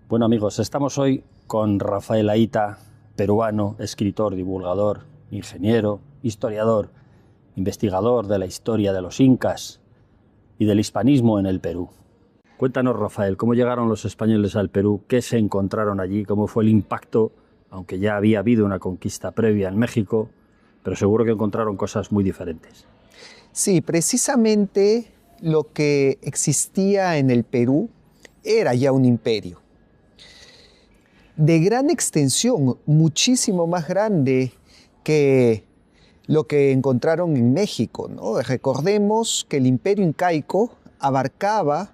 Bueno amigos, estamos hoy con Rafael Ayta, peruano, escritor, divulgador, ingeniero, historiador, investigador de la historia de los incas y del hispanismo en el Perú. Cuéntanos, Rafael, ¿cómo llegaron los españoles al Perú? ¿Qué se encontraron allí? ¿Cómo fue el impacto? Aunque ya había habido una conquista previa en México, pero seguro que encontraron cosas muy diferentes. Sí, precisamente lo que existía en el Perú era ya un imperio de gran extensión, muchísimo más grande que lo que encontraron en México, ¿no? Recordemos que el imperio incaico abarcaba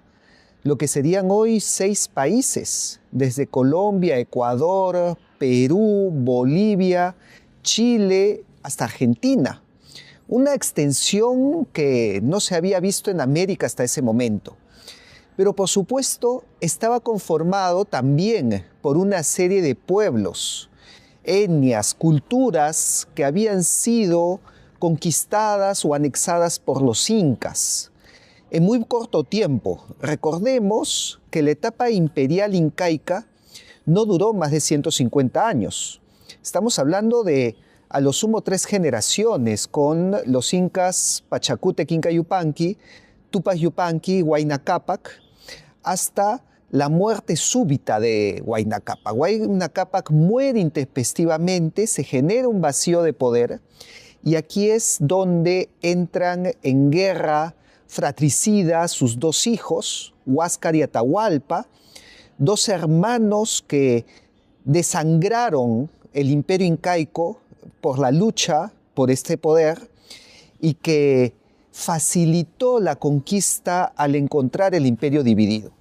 lo que serían hoy 6 países, desde Colombia, Ecuador, Perú, Bolivia, Chile, hasta Argentina. Una extensión que no se había visto en América hasta ese momento. Pero por supuesto estaba conformado también por una serie de pueblos, etnias, culturas que habían sido conquistadas o anexadas por los incas en muy corto tiempo. Recordemos que la etapa imperial incaica no duró más de 150 años. Estamos hablando de a lo sumo 3 generaciones con los incas Pachacútec, Inca Yupanqui, Tupac Yupanqui, Huayna Cápac, hasta la muerte súbita de Huayna Cápac. Huayna Cápac muere intempestivamente, se genera un vacío de poder y aquí es donde entran en guerra fratricida sus 2 hijos, Huáscar y Atahualpa, 2 hermanos que desangraron el imperio incaico por la lucha por este poder y que facilitó la conquista al encontrar el imperio dividido.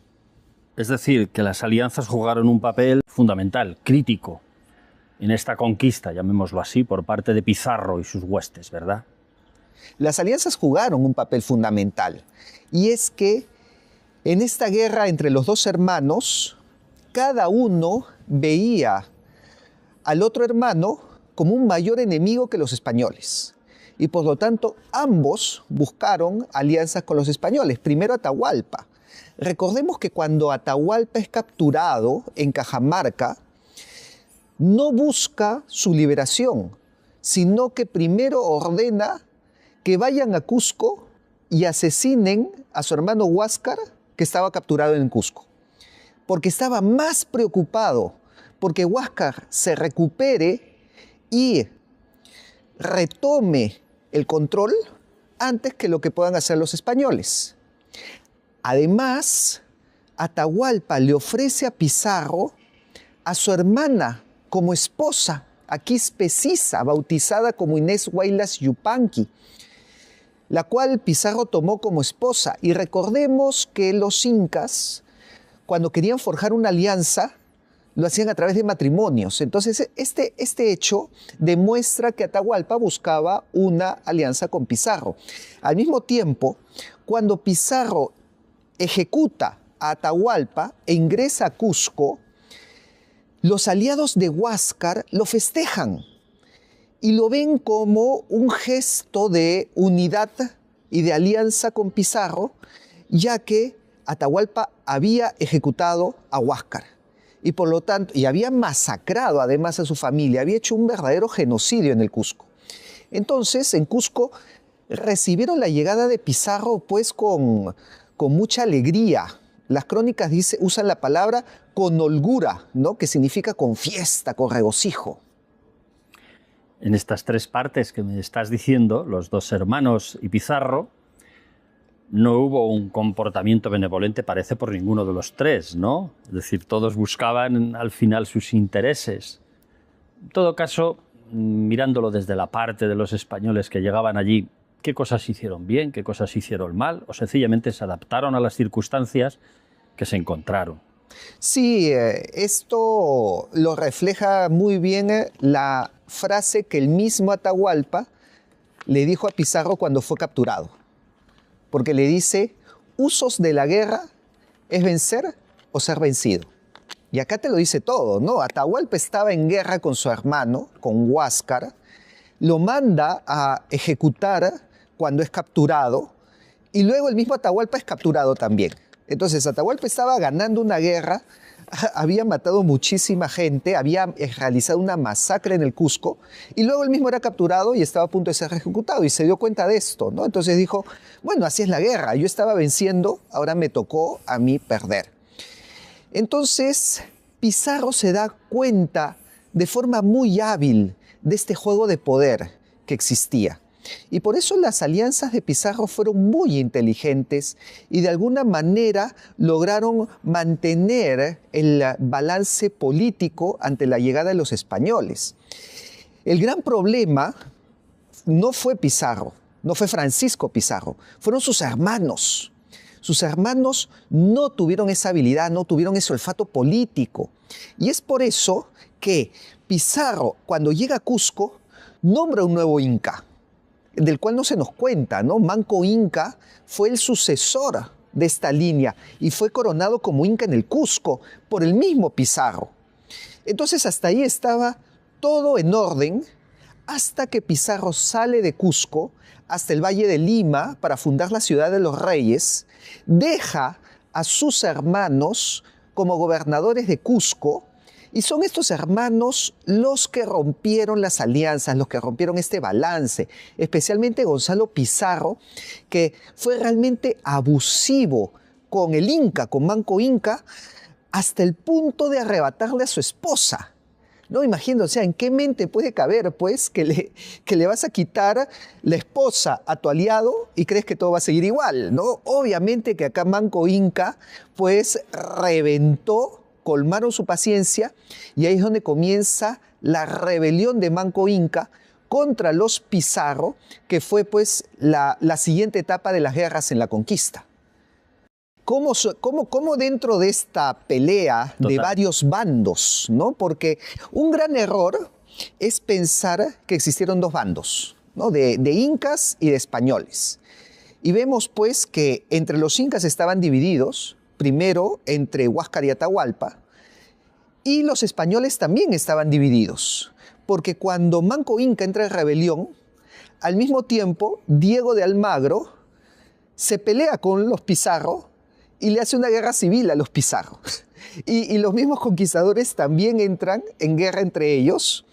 Es decir, que las alianzas jugaron un papel fundamental, crítico, en esta conquista, llamémoslo así, por parte de Pizarro y sus huestes, ¿verdad? Las alianzas jugaron un papel fundamental, y es que en esta guerra entre los 2 hermanos, cada uno veía al otro hermano como un mayor enemigo que los españoles. Y por lo tanto, ambos buscaron alianzas con los españoles. Primero Atahualpa. Recordemos que cuando Atahualpa es capturado en Cajamarca, no busca su liberación, sino que primero ordena que vayan a Cusco y asesinen a su hermano Huáscar, que estaba capturado en Cusco. Porque estaba más preocupado porque Huáscar se recupere y retome el control antes que lo que puedan hacer los españoles. Además, Atahualpa le ofrece a Pizarro a su hermana como esposa, a Quispe Sisa, bautizada como Inés Huaylas Yupanqui, la cual Pizarro tomó como esposa. Y recordemos que los incas, cuando querían forjar una alianza, lo hacían a través de matrimonios. Entonces, este hecho demuestra que Atahualpa buscaba una alianza con Pizarro. Al mismo tiempo, cuando Pizarro ejecuta a Atahualpa e ingresa a Cusco, los aliados de Huáscar lo festejan y lo ven como un gesto de unidad y de alianza con Pizarro, ya que Atahualpa había ejecutado a Huáscar. Y por lo tanto, y había masacrado además a su familia, había hecho un verdadero genocidio en el Cusco. Entonces, en Cusco recibieron la llegada de Pizarro pues con mucha alegría. Las crónicas usan la palabra con holgura, ¿no? Que significa con fiesta, con regocijo. En estas 3 partes que me estás diciendo, los 2 hermanos y Pizarro, no hubo un comportamiento benevolente, parece, por ninguno de los 3, ¿no? Es decir, todos buscaban al final sus intereses. En todo caso, mirándolo desde la parte de los españoles que llegaban allí, ¿qué cosas hicieron bien, qué cosas hicieron mal? ¿O sencillamente se adaptaron a las circunstancias que se encontraron? Sí, esto lo refleja muy bien la frase que el mismo Atahualpa le dijo a Pizarro cuando fue capturado. Porque le dice, usos de la guerra es vencer o ser vencido. Y acá te lo dice todo, ¿no? Atahualpa estaba en guerra con su hermano, con Huáscar, lo manda a ejecutar cuando es capturado, y luego el mismo Atahualpa es capturado también. Entonces Atahualpa estaba ganando una guerra había matado muchísima gente, había realizado una masacre en el Cusco y luego él mismo era capturado y estaba a punto de ser ejecutado y se dio cuenta de esto, ¿no? Entonces dijo, bueno, así es la guerra, yo estaba venciendo, ahora me tocó a mí perder. Entonces Pizarro se da cuenta de forma muy hábil de este juego de poder que existía. Y por eso las alianzas de Pizarro fueron muy inteligentes y de alguna manera lograron mantener el balance político ante la llegada de los españoles. El gran problema no fue Pizarro, no fue Francisco Pizarro, fueron sus hermanos. Sus hermanos no tuvieron esa habilidad, no tuvieron ese olfato político. Y es por eso que Pizarro, cuando llega a Cusco, nombra un nuevo inca, del cual no se nos cuenta, ¿no? Manco Inca fue el sucesor de esta línea y fue coronado como inca en el Cusco por el mismo Pizarro. Entonces hasta ahí estaba todo en orden hasta que Pizarro sale de Cusco hasta el Valle de Lima para fundar la ciudad de los Reyes, deja a sus hermanos como gobernadores de Cusco. Y son estos hermanos los que rompieron las alianzas, los que rompieron este balance, especialmente Gonzalo Pizarro, que fue realmente abusivo con el Inca, con Manco Inca, hasta el punto de arrebatarle a su esposa. No, imagínate, o sea, ¿en qué mente puede caber, pues, que le vas a quitar la esposa a tu aliado y crees que todo va a seguir igual, ¿no? Obviamente que acá Manco Inca, pues, reventó, colmaron su paciencia y ahí es donde comienza la rebelión de Manco Inca contra los Pizarro, que fue pues la siguiente etapa de las guerras en la conquista. ¿Cómo dentro de esta pelea de varios bandos, ¿no? Porque un gran error es pensar que existieron dos bandos, ¿no? de incas y de españoles. Y vemos pues que entre los incas estaban divididos, primero entre Huáscar y Atahualpa, y los españoles también estaban divididos, porque cuando Manco Inca entra en rebelión, al mismo tiempo Diego de Almagro se pelea con los Pizarro y le hace una guerra civil a los Pizarro. Y los mismos conquistadores también entran en guerra entre ellos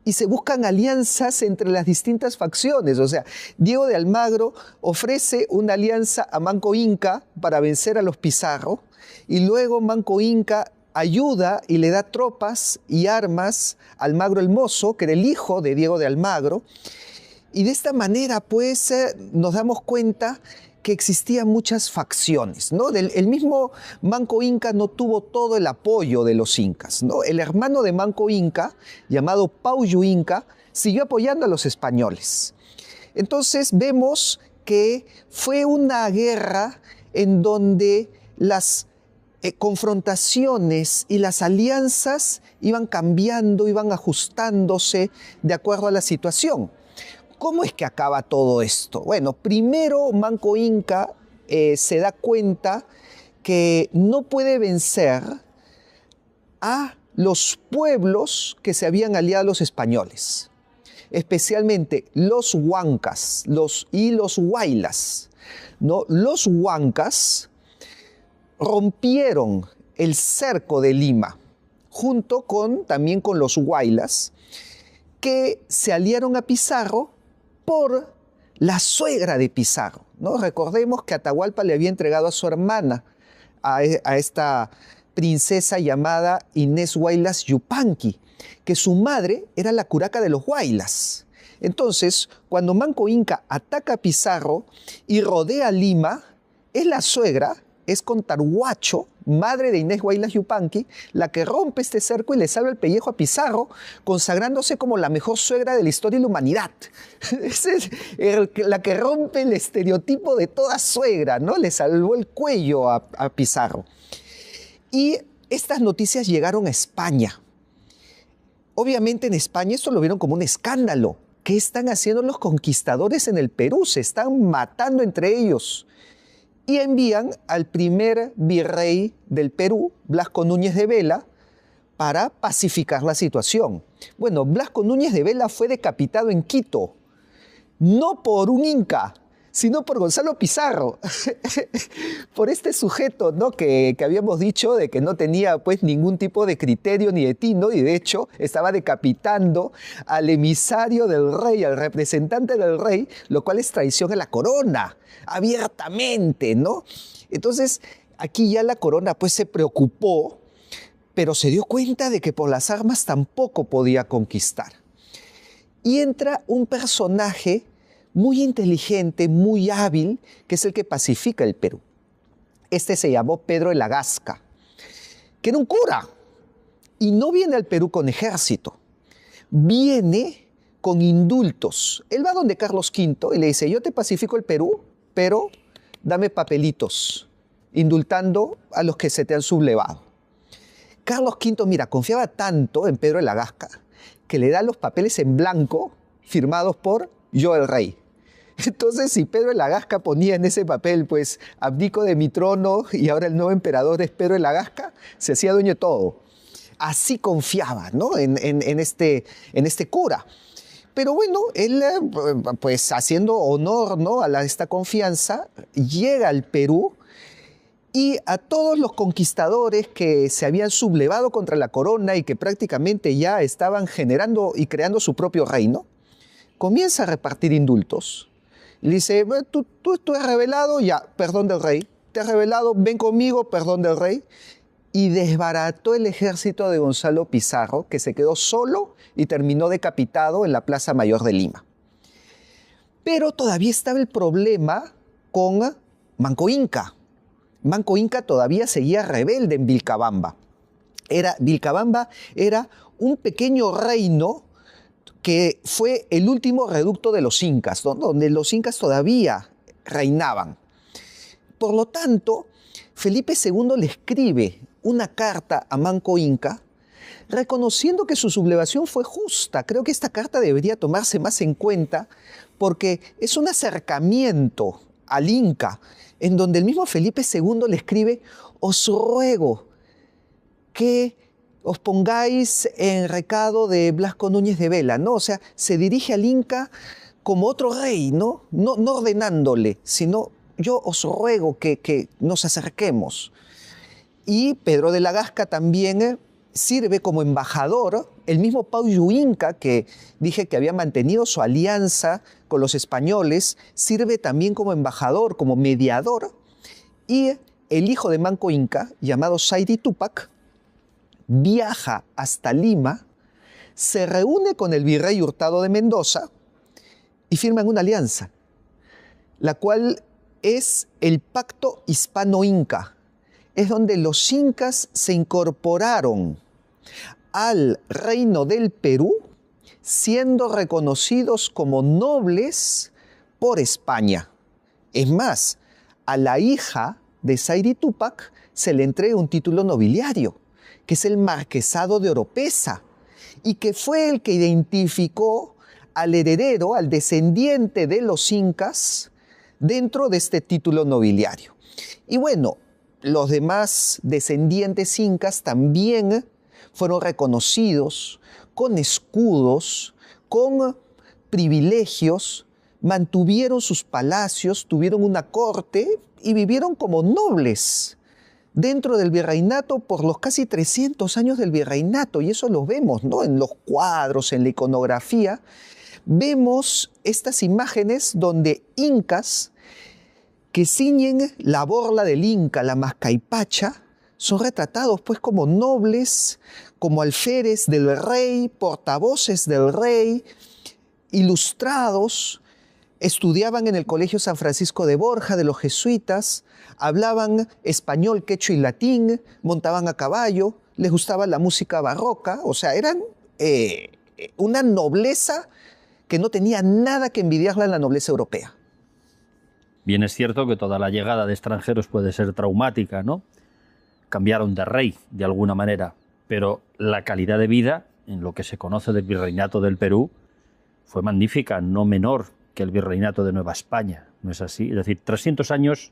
y se buscan alianzas entre las distintas facciones. O sea, Diego de Almagro ofrece una alianza a Manco Inca para vencer a los Pizarro y luego Manco Inca ayuda y le da tropas y armas a Almagro el Mozo, que era el hijo de Diego de Almagro. Y de esta manera, pues, nos damos cuenta que existían muchas facciones, ¿no? El mismo Manco Inca no tuvo todo el apoyo de los incas, ¿no? El hermano de Manco Inca, llamado Pauyu Inca, siguió apoyando a los españoles. Entonces vemos que fue una guerra en donde las confrontaciones y las alianzas iban cambiando, iban ajustándose de acuerdo a la situación. ¿Cómo es que acaba todo esto? Bueno, primero Manco Inca se da cuenta que no puede vencer a los pueblos que se habían aliado a los españoles, especialmente los huancas y los huaylas, ¿no? Los huancas rompieron el cerco de Lima, junto también con los huaylas, que se aliaron a Pizarro por la suegra de Pizarro, ¿no? Recordemos que Atahualpa le había entregado a su hermana, a esta princesa llamada Inés Huaylas Yupanqui, que su madre era la curaca de los huaylas. Entonces, cuando Manco Inca ataca a Pizarro y rodea Lima, es la suegra, es Contarhuacho, madre de Inés Huaylas Yupanqui, la que rompe este cerco y le salva el pellejo a Pizarro, consagrándose como la mejor suegra de la historia de la humanidad. Es la que rompe el estereotipo de toda suegra, ¿no? Le salvó el cuello a Pizarro. Y estas noticias llegaron a España. Obviamente en España esto lo vieron como un escándalo. ¿Qué están haciendo los conquistadores en el Perú? Se están matando entre ellos. Y envían al primer virrey del Perú, Blasco Núñez de Vela, para pacificar la situación. Bueno, Blasco Núñez de Vela fue decapitado en Quito, no por un inca, sino por Gonzalo Pizarro, por este sujeto, ¿no? que habíamos dicho de que no tenía pues ningún tipo de criterio ni de tino, y de hecho estaba decapitando al emisario del rey, al representante del rey, lo cual es traición a la corona, abiertamente, ¿no? Entonces, aquí ya la corona pues se preocupó, pero se dio cuenta de que por las armas tampoco podía conquistar. Y entra un personaje muy inteligente, muy hábil, que es el que pacifica el Perú. Este se llamó Pedro de la Gasca, que era un cura, y no viene al Perú con ejército, viene con indultos. Él va donde Carlos V y le dice, yo te pacifico el Perú, pero dame papelitos, indultando a los que se te han sublevado. Carlos V, mira, confiaba tanto en Pedro de la Gasca que le da los papeles en blanco firmados por yo el rey. Entonces, si Pedro de la Gasca ponía en ese papel, pues, abdico de mi trono y ahora el nuevo emperador es Pedro de la Gasca, se hacía dueño de todo. Así confiaba, ¿no? en este cura. Pero bueno, él, pues, haciendo honor, ¿no? a esta confianza, llega al Perú. Y a todos los conquistadores que se habían sublevado contra la corona y que prácticamente ya estaban generando y creando su propio reino, comienza a repartir indultos. Le dice, tú has rebelado, ya, perdón del rey. Te has rebelado, ven conmigo, perdón del rey. Y desbarató el ejército de Gonzalo Pizarro, que se quedó solo y terminó decapitado en la Plaza Mayor de Lima. Pero todavía estaba el problema con Manco Inca. Manco Inca todavía seguía rebelde en Vilcabamba. Vilcabamba era un pequeño reino que fue el último reducto de los incas, donde los incas todavía reinaban. Por lo tanto, Felipe II le escribe una carta a Manco Inca reconociendo que su sublevación fue justa. Creo que esta carta debería tomarse más en cuenta porque es un acercamiento al Inca, en donde el mismo Felipe II le escribe, os ruego que os pongáis en recado de Blasco Núñez de Vela, ¿no? O sea, se dirige al Inca como otro rey, ¿no? No ordenándole, sino yo os ruego que nos acerquemos. Y Pedro de la Gasca también sirve como embajador, el mismo Pau Inca, que dije que había mantenido su alianza con los españoles, sirve también como embajador, como mediador, y el hijo de Manco Inca, llamado Saidi Túpac, viaja hasta Lima, se reúne con el virrey Hurtado de Mendoza y firman una alianza, la cual es el Pacto Hispano-Inca. Es donde los incas se incorporaron al reino del Perú, siendo reconocidos como nobles por España. Es más, a la hija de Saidi Túpac se le entrega un título nobiliario, que es el Marquesado de Oropesa, y que fue el que identificó al heredero, al descendiente de los incas, dentro de este título nobiliario. Y bueno, los demás descendientes incas también fueron reconocidos con escudos, con privilegios, mantuvieron sus palacios, tuvieron una corte y vivieron como nobles dentro del virreinato por los casi 300 años del virreinato. Y eso lo vemos, ¿no? En los cuadros, en la iconografía. Vemos estas imágenes donde incas que ciñen la borla del Inca, la mascaipacha, son retratados pues como nobles, como alférez del rey, portavoces del rey, ilustrados, estudiaban en el Colegio San Francisco de Borja de los jesuitas, hablaban español, quechua y latín, montaban a caballo, les gustaba la música barroca, o sea, eran una nobleza que no tenía nada que envidiarle a la nobleza europea. Bien es cierto que toda la llegada de extranjeros puede ser traumática, ¿no? Cambiaron de rey, de alguna manera, pero la calidad de vida, en lo que se conoce del Virreinato del Perú, fue magnífica, no menor que el Virreinato de Nueva España, ¿no es así? Es decir, 300 años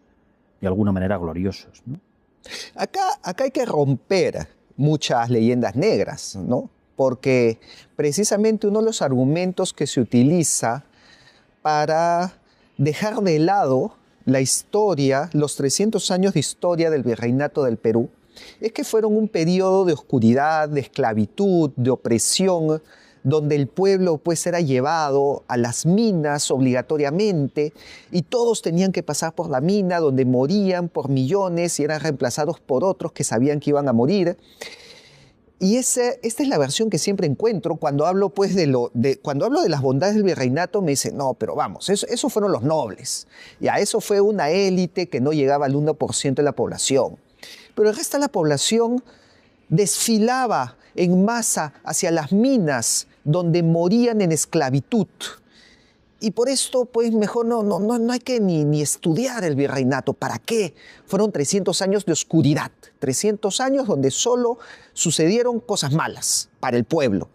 de alguna manera gloriosos, ¿no? Acá hay que romper muchas leyendas negras, ¿no? Porque precisamente uno de los argumentos que se utiliza para dejar de lado la historia, los 300 años de historia del virreinato del Perú, es que fueron un periodo de oscuridad, de esclavitud, de opresión, donde el pueblo pues era llevado a las minas obligatoriamente y todos tenían que pasar por la mina, donde morían por millones y eran reemplazados por otros que sabían que iban a morir. Y esta es la versión que siempre encuentro cuando hablo, pues, cuando hablo de las bondades del virreinato. Me dicen, no, pero vamos, eso fueron los nobles. Ya, eso fue una élite que no llegaba al 1% de la población. Pero el resto de la población desfilaba en masa hacia las minas donde morían en esclavitud. Y por esto, pues, mejor no hay que ni estudiar el virreinato. ¿Para qué? Fueron 300 años de oscuridad. 300 años donde solo sucedieron cosas malas para el pueblo.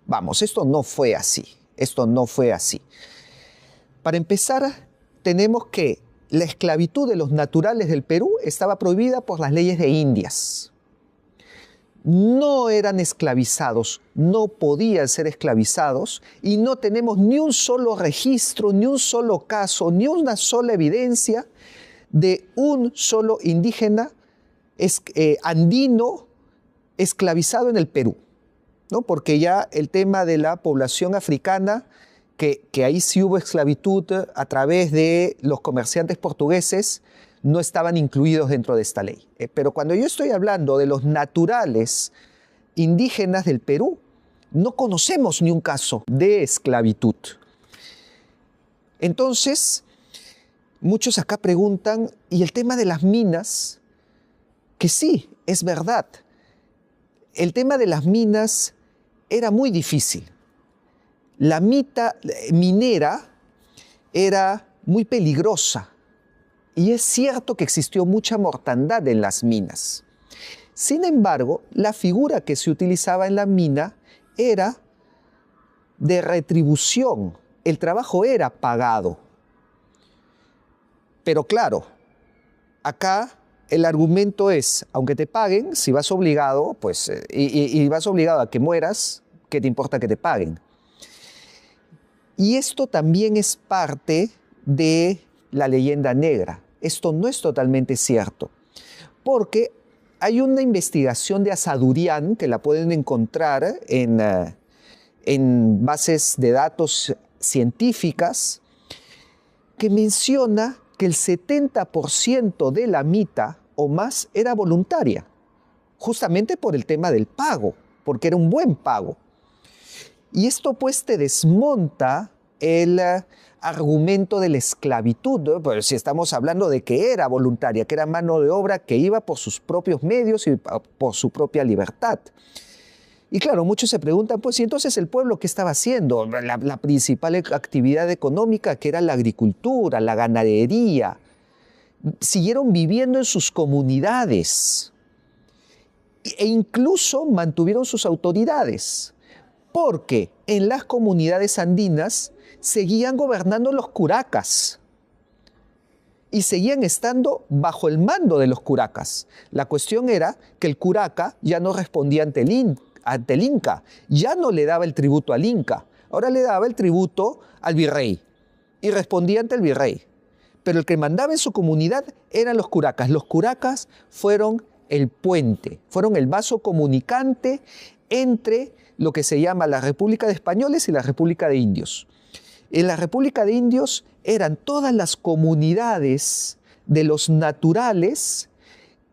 Vamos, esto no fue así. Esto no fue así. Para empezar, tenemos que la esclavitud de los naturales del Perú estaba prohibida por las leyes de Indias. No eran esclavizados, no podían ser esclavizados y no tenemos ni un solo registro, ni un solo caso, ni una sola evidencia de un solo indígena andino esclavizado en el Perú, ¿no? Porque ya el tema de la población africana, que ahí sí hubo esclavitud a través de los comerciantes portugueses, no estaban incluidos dentro de esta ley. Pero cuando yo estoy hablando de los naturales indígenas del Perú, no conocemos ni un caso de esclavitud. Entonces, muchos acá preguntan, ¿y el tema de las minas? Que sí, es verdad. El tema de las minas era muy difícil. La minera era muy peligrosa. Y es cierto que existió mucha mortandad en las minas. Sin embargo, la figura que se utilizaba en la mina era de retribución. El trabajo era pagado. Pero claro, acá el argumento es, aunque te paguen, si vas obligado, pues, y vas obligado a que mueras, ¿qué te importa que te paguen? Y esto también es parte de la leyenda negra. Esto no es totalmente cierto, porque hay una investigación de Asadurian, que la pueden encontrar en bases de datos científicas, que menciona que el 70% de la mita o más era voluntaria, justamente por el tema del pago, porque era un buen pago. Y esto pues te desmonta el argumento de la esclavitud, ¿no? Pues si estamos hablando de que era voluntaria, que era mano de obra que iba por sus propios medios y por su propia libertad. Y claro, muchos se preguntan, pues, ¿y entonces el pueblo qué estaba haciendo? La principal actividad económica, que era la agricultura, la ganadería, siguieron viviendo en sus comunidades e incluso mantuvieron sus autoridades, porque en las comunidades andinas seguían gobernando los curacas y seguían estando bajo el mando de los curacas. La cuestión era que el curaca ya no respondía ante el Inca, ya no le daba el tributo al Inca, ahora le daba el tributo al virrey y respondía ante el virrey. Pero el que mandaba en su comunidad eran los curacas. Los curacas fueron el puente, fueron el vaso comunicante entre lo que se llama la República de Españoles y la República de Indios. En la República de Indios eran todas las comunidades de los naturales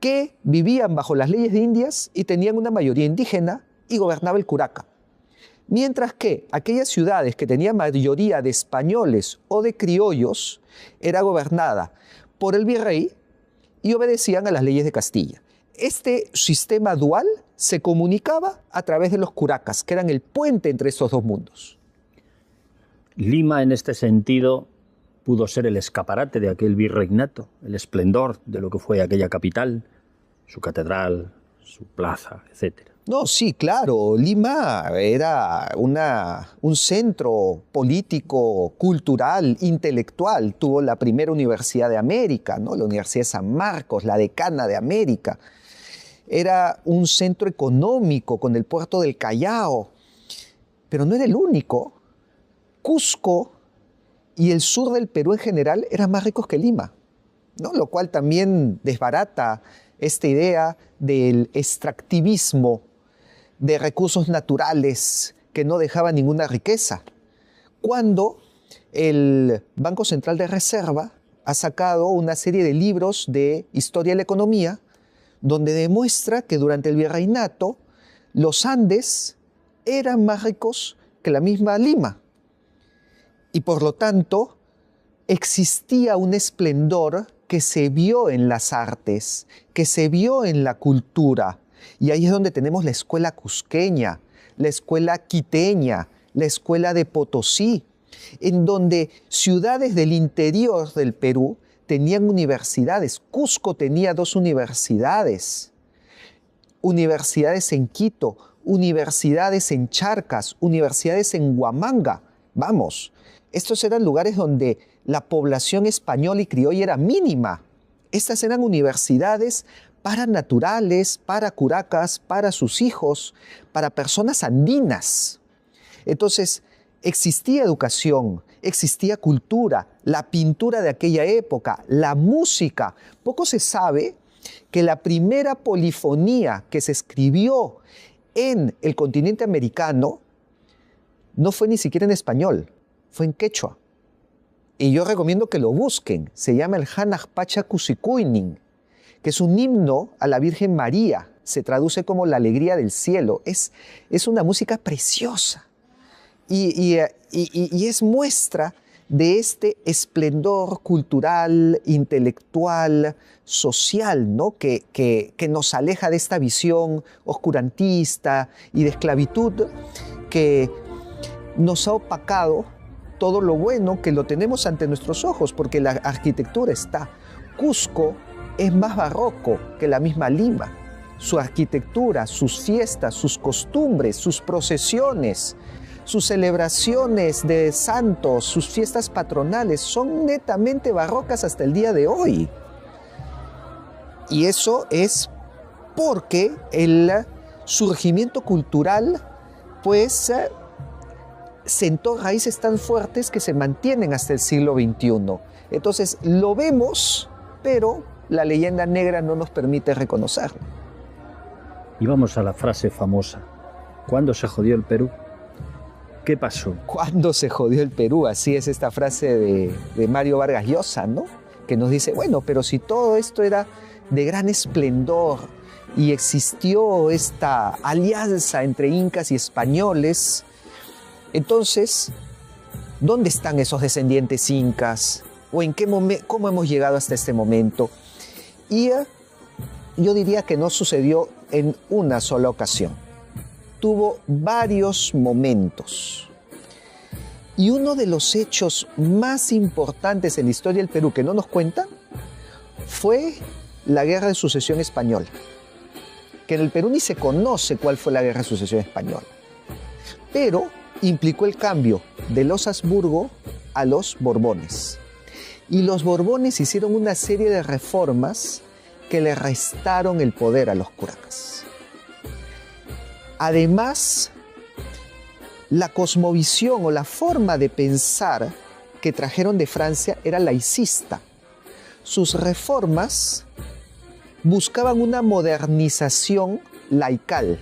que vivían bajo las leyes de Indias y tenían una mayoría indígena y gobernaba el curaca. Mientras que aquellas ciudades que tenían mayoría de españoles o de criollos era gobernada por el virrey y obedecían a las leyes de Castilla. Este sistema dual se comunicaba a través de los curacas, que eran el puente entre estos dos mundos. Lima, en este sentido, pudo ser el escaparate de aquel virreinato, el esplendor de lo que fue aquella capital, su catedral, su plaza, etc. No, sí, claro. Lima era un centro político, cultural, intelectual. Tuvo la primera universidad de América, ¿no? La Universidad de San Marcos, la decana de América. Era un centro económico con el puerto del Callao. Pero no era el único. Cusco y el sur del Perú en general eran más ricos que Lima, ¿no? Lo cual también desbarata esta idea del extractivismo de recursos naturales que no dejaban ninguna riqueza. Cuando el Banco Central de Reserva ha sacado una serie de libros de historia de la economía donde demuestra que durante el virreinato los Andes eran más ricos que la misma Lima. Y por lo tanto, existía un esplendor que se vio en las artes, que se vio en la cultura. Y ahí es donde tenemos la escuela cusqueña, la escuela quiteña, la escuela de Potosí, en donde ciudades del interior del Perú tenían universidades. Cusco tenía 2 universidades. Universidades en Quito, universidades en Charcas, universidades en Huamanga. Vamos, estos eran lugares donde la población española y criolla era mínima. Estas eran universidades para naturales, para curacas, para sus hijos, para personas andinas. Entonces, existía educación, existía cultura, la pintura de aquella época, la música. Poco se sabe que la primera polifonía que se escribió en el continente americano no fue ni siquiera en español, fue en quechua. Y yo recomiendo que lo busquen. Se llama el Hanaj Pacha Kusikuinin, que es un himno a la Virgen María. Se traduce como la alegría del cielo. Es una música preciosa. Y es muestra de este esplendor cultural, intelectual, social, ¿no? que nos aleja de esta visión oscurantista y de esclavitud que nos ha opacado todo lo bueno que lo tenemos ante nuestros ojos, porque la arquitectura está. Cusco es más barroco que la misma Lima. Su arquitectura, sus fiestas, sus costumbres, sus procesiones, sus celebraciones de santos, sus fiestas patronales son netamente barrocas hasta el día de hoy. Y eso es porque el surgimiento cultural, pues, sentó raíces tan fuertes que se mantienen hasta el siglo XXI. Entonces, lo vemos, pero la leyenda negra no nos permite reconocerlo. Y vamos a la frase famosa. ¿Cuándo se jodió el Perú? ¿Qué pasó? ¿Cuándo se jodió el Perú? Así es esta frase de Mario Vargas Llosa, ¿no? Que nos dice, bueno, pero si todo esto era de gran esplendor y existió esta alianza entre incas y españoles, entonces, ¿dónde están esos descendientes incas? ¿O en cómo hemos llegado hasta este momento? Y yo diría que no sucedió en una sola ocasión. Tuvo varios momentos. Y uno de los hechos más importantes en la historia del Perú que no nos cuentan fue la Guerra de Sucesión Española. Que en el Perú ni se conoce cuál fue la Guerra de Sucesión Española. Pero implicó el cambio de los Habsburgo a los Borbones. Y los Borbones hicieron una serie de reformas que le restaron el poder a los curacas. Además, la cosmovisión o la forma de pensar que trajeron de Francia era laicista. Sus reformas buscaban una modernización laical.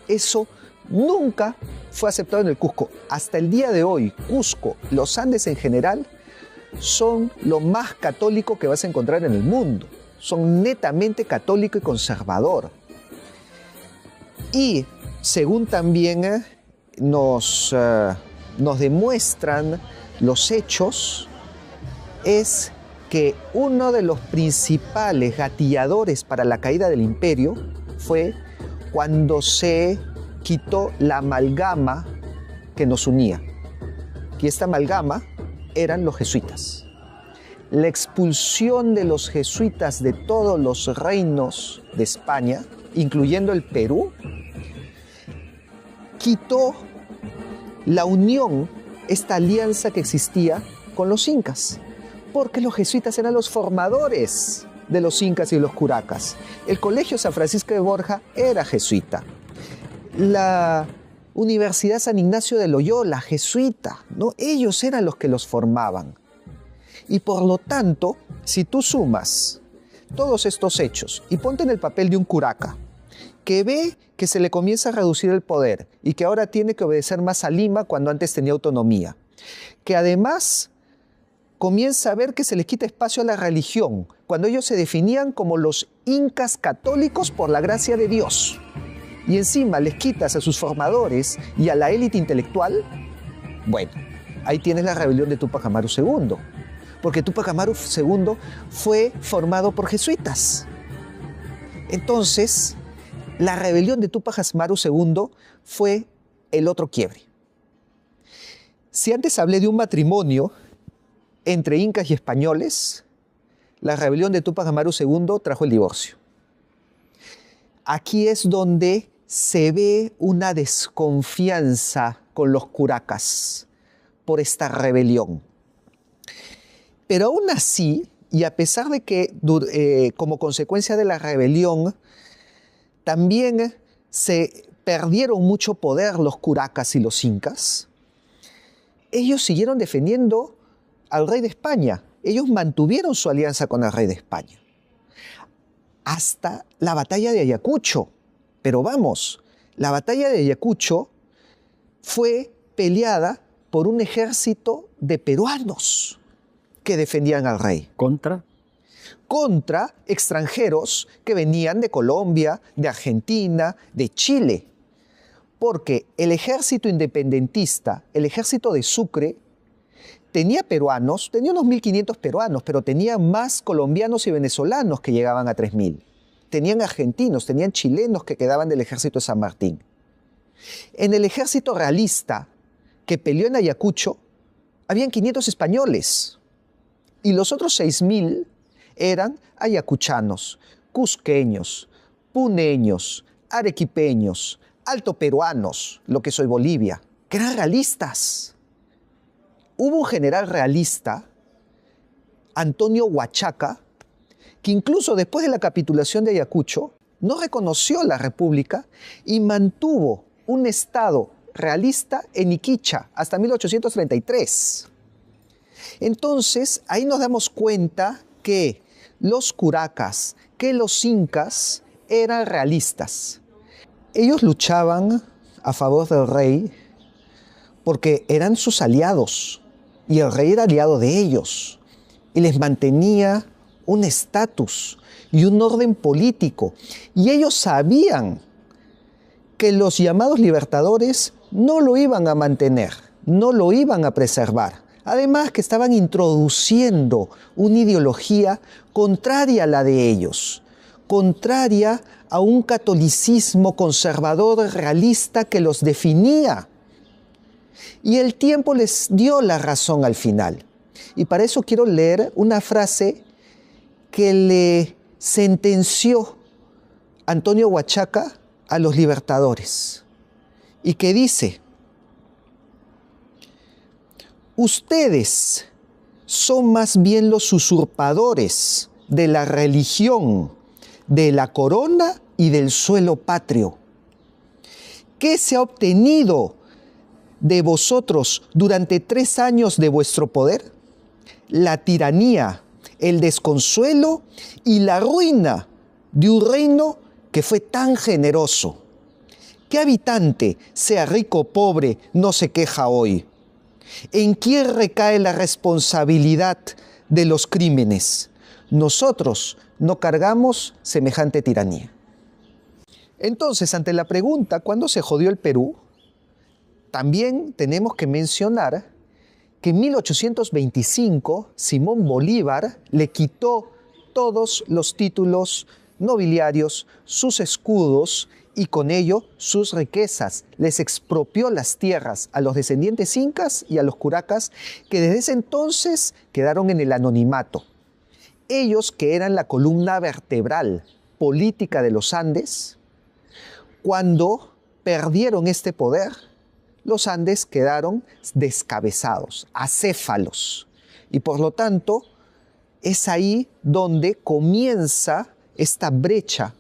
Eso nunca fue aceptado en el Cusco. Hasta el día de hoy, Cusco, los Andes en general, son lo más católico que vas a encontrar en el mundo. Son netamente católico y conservador. Y según también nos demuestran los hechos, es que uno de los principales gatilladores para la caída del imperio fue cuando se quitó la amalgama que nos unía. Y esta amalgama eran los jesuitas. La expulsión de los jesuitas de todos los reinos de España, incluyendo el Perú, quitó la unión, esta alianza que existía con los incas, porque los jesuitas eran los formadores de los incas y los curacas. El Colegio San Francisco de Borja era jesuita. Universidad San Ignacio de Loyola, jesuita, ¿no? Ellos eran los que los formaban. Y por lo tanto, si tú sumas todos estos hechos y ponte en el papel de un curaca que ve que se le comienza a reducir el poder y que ahora tiene que obedecer más a Lima cuando antes tenía autonomía, que además comienza a ver que se les quita espacio a la religión, cuando ellos se definían como los incas católicos por la gracia de Dios, y encima les quitas a sus formadores y a la élite intelectual, bueno, ahí tienes la rebelión de Túpac Amaru II, porque Túpac Amaru II fue formado por jesuitas. Entonces, la rebelión de Túpac Amaru II fue el otro quiebre. Si antes hablé de un matrimonio entre incas y españoles, la rebelión de Túpac Amaru II trajo el divorcio. Aquí es donde se ve una desconfianza con los curacas por esta rebelión. Pero aún así, y a pesar de que como consecuencia de la rebelión, también se perdieron mucho poder los curacas y los incas, ellos siguieron defendiendo al rey de España. Ellos mantuvieron su alianza con el rey de España. Hasta la batalla de Ayacucho. Pero vamos, la batalla de Ayacucho fue peleada por un ejército de peruanos que defendían al rey. ¿Contra? Contra extranjeros que venían de Colombia, de Argentina, de Chile. Porque el ejército independentista, el ejército de Sucre, tenía peruanos, tenía unos 1.500 peruanos, pero tenía más colombianos y venezolanos que llegaban a 3.000. Tenían argentinos, tenían chilenos que quedaban del ejército de San Martín. En el ejército realista que peleó en Ayacucho, habían 500 españoles. Y los otros 6.000 eran ayacuchanos, cusqueños, puneños, arequipeños, altoperuanos, lo que soy Bolivia, que eran realistas. Hubo un general realista, Antonio Huachaca, que incluso después de la capitulación de Ayacucho, no reconoció la república y mantuvo un estado realista en Iquicha hasta 1833. Entonces, ahí nos damos cuenta que los curacas, que los incas eran realistas. Ellos luchaban a favor del rey porque eran sus aliados y el rey era aliado de ellos y les mantenía un estatus y un orden político. Y ellos sabían que los llamados libertadores no lo iban a mantener, no lo iban a preservar. Además que estaban introduciendo una ideología contraria a la de ellos, contraria a un catolicismo conservador realista que los definía. Y el tiempo les dio la razón al final. Y para eso quiero leer una frase que le sentenció Antonio Huachaca a los libertadores y que dice: ustedes son más bien los usurpadores de la religión, de la corona y del suelo patrio. ¿Qué se ha obtenido de vosotros durante 3 años de vuestro poder? La tiranía, el desconsuelo y la ruina de un reino que fue tan generoso. ¿Qué habitante, sea rico o pobre, no se queja hoy? ¿En quién recae la responsabilidad de los crímenes? Nosotros no cargamos semejante tiranía. Entonces, ante la pregunta, ¿cuándo se jodió el Perú?, también tenemos que mencionar que en 1825 Simón Bolívar le quitó todos los títulos nobiliarios, sus escudos y con ello sus riquezas. Les expropió las tierras a los descendientes incas y a los curacas, que desde ese entonces quedaron en el anonimato. Ellos, que eran la columna vertebral política de los Andes, cuando perdieron este poder, los Andes quedaron descabezados, acéfalos. Y por lo tanto, es ahí donde comienza esta brecha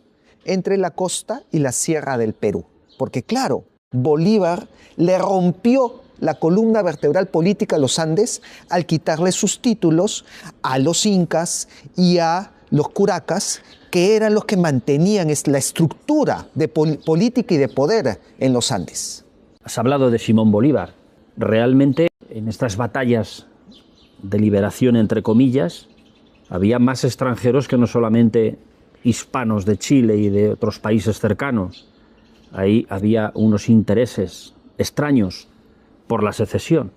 entre la costa y la sierra del Perú. Porque claro, Bolívar le rompió la columna vertebral política a los Andes al quitarle sus títulos a los incas y a los curacas, que eran los que mantenían la estructura de política y de poder en los Andes. Has hablado de Simón Bolívar. Realmente, en estas batallas de liberación, entre comillas, había más extranjeros que no solamente hispanos de Chile y de otros países cercanos. Ahí había unos intereses extraños por la secesión.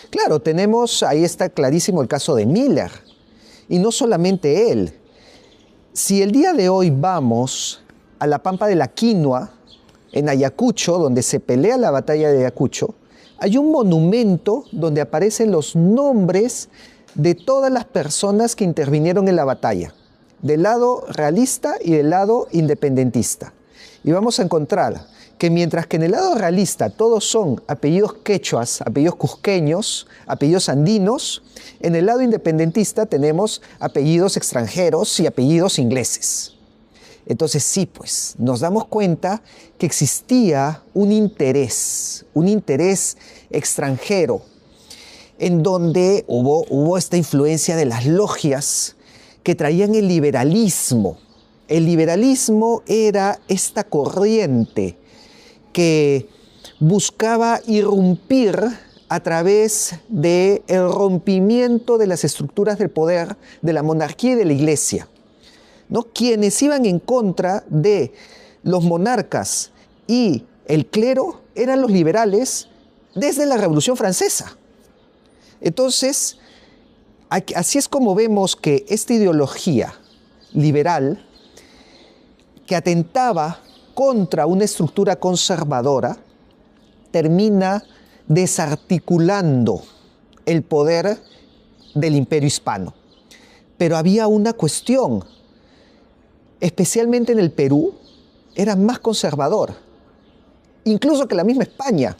Claro, ahí está clarísimo el caso de Miller. Y no solamente él. Si el día de hoy vamos a la Pampa de la Quinua, en Ayacucho, donde se pelea la batalla de Ayacucho, hay un monumento donde aparecen los nombres de todas las personas que intervinieron en la batalla, del lado realista y del lado independentista. Y vamos a encontrar que mientras que en el lado realista todos son apellidos quechuas, apellidos cusqueños, apellidos andinos, en el lado independentista tenemos apellidos extranjeros y apellidos ingleses. Entonces sí, pues, nos damos cuenta que existía un interés extranjero, en donde hubo esta influencia de las logias que traían el liberalismo. El liberalismo era esta corriente que buscaba irrumpir a través del rompimiento de las estructuras del poder de la monarquía y de la iglesia, ¿no? Quienes iban en contra de los monarcas y el clero eran los liberales desde la Revolución Francesa. Entonces, así es como vemos que esta ideología liberal, que atentaba contra una estructura conservadora, termina desarticulando el poder del imperio hispano. Pero había una cuestión, especialmente en el Perú, era más conservador, incluso que la misma España.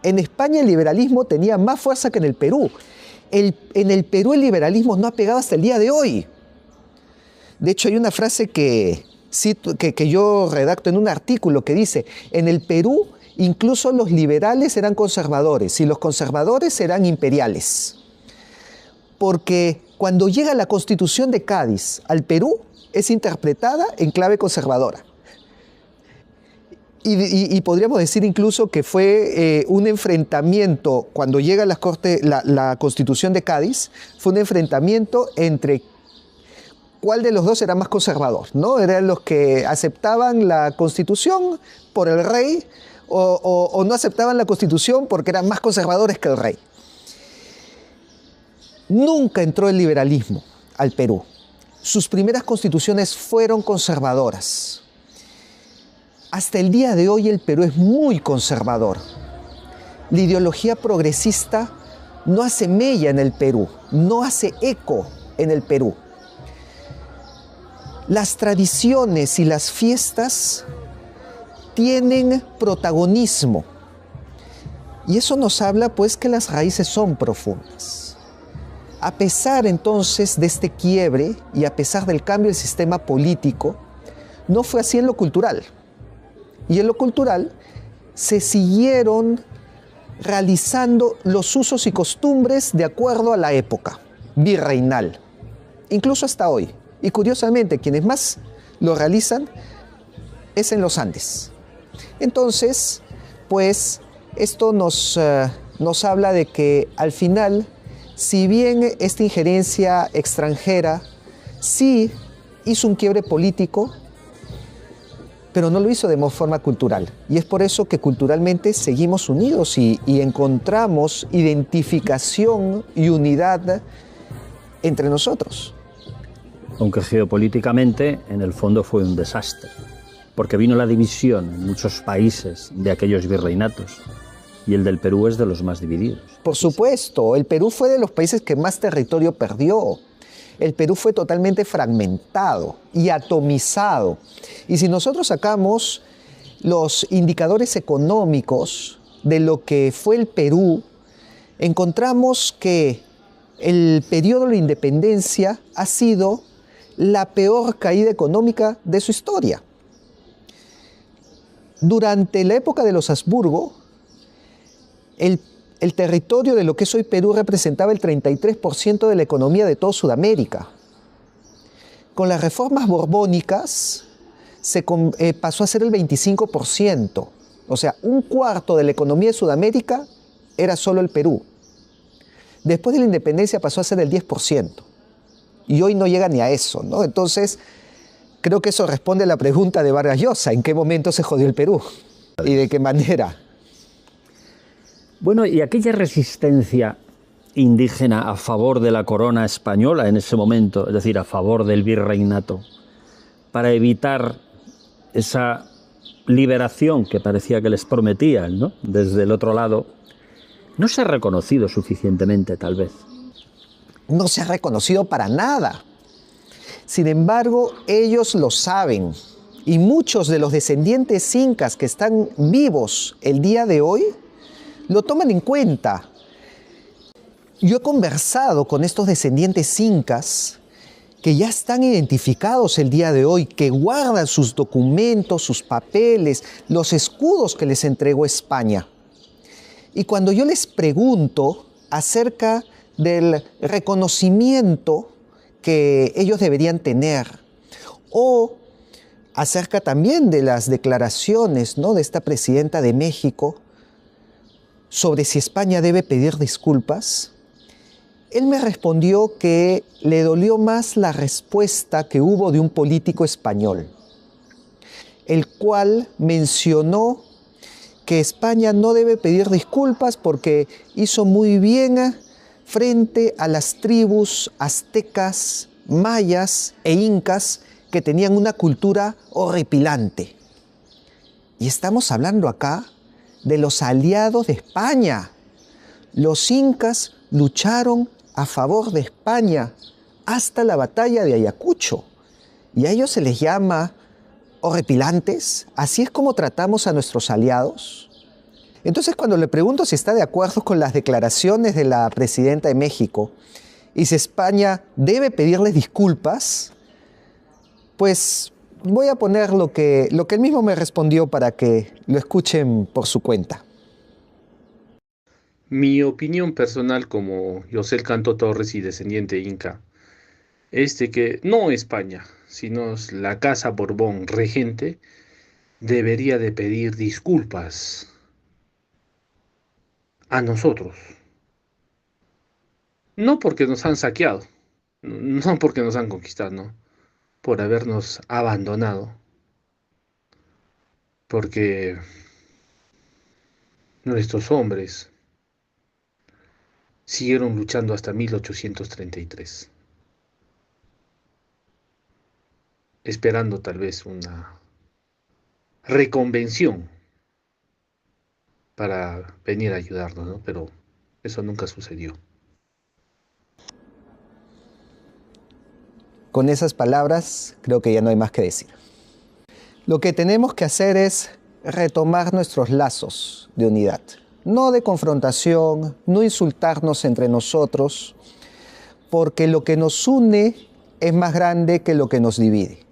En España el liberalismo tenía más fuerza que en el Perú. En el Perú el liberalismo no ha pegado hasta el día de hoy. De hecho, hay una frase que yo redacto en un artículo que dice: en el Perú incluso los liberales eran conservadores y los conservadores eran imperiales. Porque cuando llega la Constitución de Cádiz al Perú, es interpretada en clave conservadora. Y podríamos decir incluso que fue un enfrentamiento, cuando llega la Constitución de Cádiz, fue un enfrentamiento entre cuál de los dos era más conservador, ¿no? Eran los que aceptaban la Constitución por el rey o no aceptaban la Constitución porque eran más conservadores que el rey. Nunca entró el liberalismo al Perú. Sus primeras constituciones fueron conservadoras. Hasta el día de hoy el Perú es muy conservador. La ideología progresista no hace mella en el Perú, no hace eco en el Perú. Las tradiciones y las fiestas tienen protagonismo. Y eso nos habla pues que las raíces son profundas. A pesar entonces de este quiebre y a pesar del cambio del sistema político, no fue así en lo cultural. Y en lo cultural se siguieron realizando los usos y costumbres de acuerdo a la época virreinal, incluso hasta hoy. Y curiosamente, quienes más lo realizan es en los Andes. Entonces, pues, esto nos habla de que al final, si bien esta injerencia extranjera sí hizo un quiebre político, pero no lo hizo de forma cultural. Y es por eso que culturalmente seguimos unidos y encontramos identificación y unidad entre nosotros. Aunque geopolíticamente, en el fondo fue un desastre, porque vino la división en muchos países de aquellos virreinatos, y el del Perú es de los más divididos. Por supuesto, el Perú fue de los países que más territorio perdió. El Perú fue totalmente fragmentado y atomizado. Y si nosotros sacamos los indicadores económicos de lo que fue el Perú, encontramos que el periodo de la independencia ha sido la peor caída económica de su historia. Durante la época de los Habsburgo, el territorio de lo que es hoy Perú representaba el 33% de la economía de toda Sudamérica. Con las reformas borbónicas pasó a ser el 25%. O sea, un cuarto de la economía de Sudamérica era solo el Perú. Después de la independencia pasó a ser el 10%. Y hoy no llega ni a eso, ¿no? Entonces, creo que eso responde a la pregunta de Vargas Llosa: ¿en qué momento se jodió el Perú? ¿Y de qué manera? Bueno, y aquella resistencia indígena a favor de la corona española en ese momento, es decir, a favor del virreinato, para evitar esa liberación que parecía que les prometían, ¿no?, desde el otro lado, no se ha reconocido suficientemente, tal vez. No se ha reconocido para nada. Sin embargo, ellos lo saben. Y muchos de los descendientes incas que están vivos el día de hoy lo toman en cuenta. Yo he conversado con estos descendientes incas que ya están identificados el día de hoy, que guardan sus documentos, sus papeles, los escudos que les entregó España. Y cuando yo les pregunto acerca del reconocimiento que ellos deberían tener, o acerca también de las declaraciones, ¿no?, de esta presidenta de México sobre si España debe pedir disculpas, él me respondió que le dolió más la respuesta que hubo de un político español, el cual mencionó que España no debe pedir disculpas porque hizo muy bien frente a las tribus aztecas, mayas e incas que tenían una cultura horripilante. Y estamos hablando acá de los aliados de España. Los incas lucharon a favor de España hasta la batalla de Ayacucho. Y a ellos se les llama horripilantes. ¿Así es como tratamos a nuestros aliados? Entonces, cuando le pregunto si está de acuerdo con las declaraciones de la presidenta de México y si España debe pedirles disculpas, pues voy a poner lo que él mismo me respondió para que lo escuchen por su cuenta. Mi opinión personal como Yosel Canto Torres y descendiente inca es de que no España, sino la Casa Borbón regente debería de pedir disculpas a nosotros. No porque nos han saqueado, no porque nos han conquistado, no, por habernos abandonado, porque nuestros hombres siguieron luchando hasta 1833, esperando tal vez una reconvención para venir a ayudarnos, ¿no? Pero eso nunca sucedió. Con esas palabras, creo que ya no hay más que decir. Lo que tenemos que hacer es retomar nuestros lazos de unidad, no de confrontación, no insultarnos entre nosotros, porque lo que nos une es más grande que lo que nos divide.